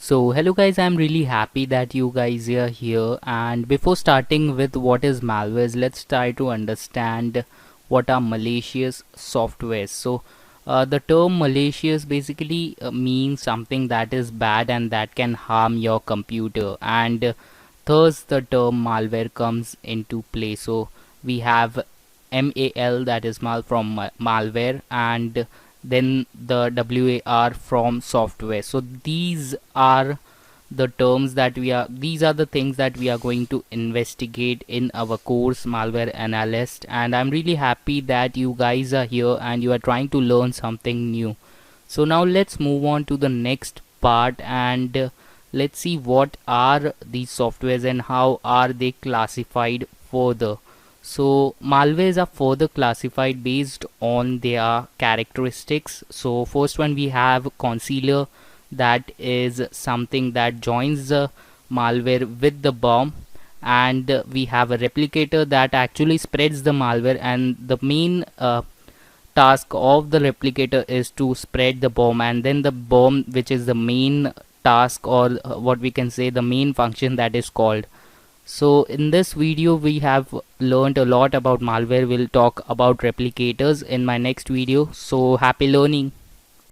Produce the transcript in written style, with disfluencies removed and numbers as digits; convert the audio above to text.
So hello guys, I'm really happy that you guys are here, and before starting with what is malwares, let's try to understand what are malicious softwares. The term malicious basically means something that is bad and that can harm your computer, and thus the term malware comes into play. So we have mal, that is from malware, and then the war from software. So these are the terms that these are the things that we are going to investigate in our course Malware Analyst, and I'm really happy that you guys are here and you are trying to learn something new. So now let's move on to the next part, and let's see what are these softwares and how are they classified further. So malwares are further classified based on their characteristics. So first one, we have concealer, that is something that joins the malware with the bomb, and we have a replicator that actually spreads the malware, and the main task of the replicator is to spread the bomb, and then the bomb, which is the main task, or what we can say the main function, that is called. So in this video we have learned a lot about malware. We'll talk about replicators in my next video, so happy learning.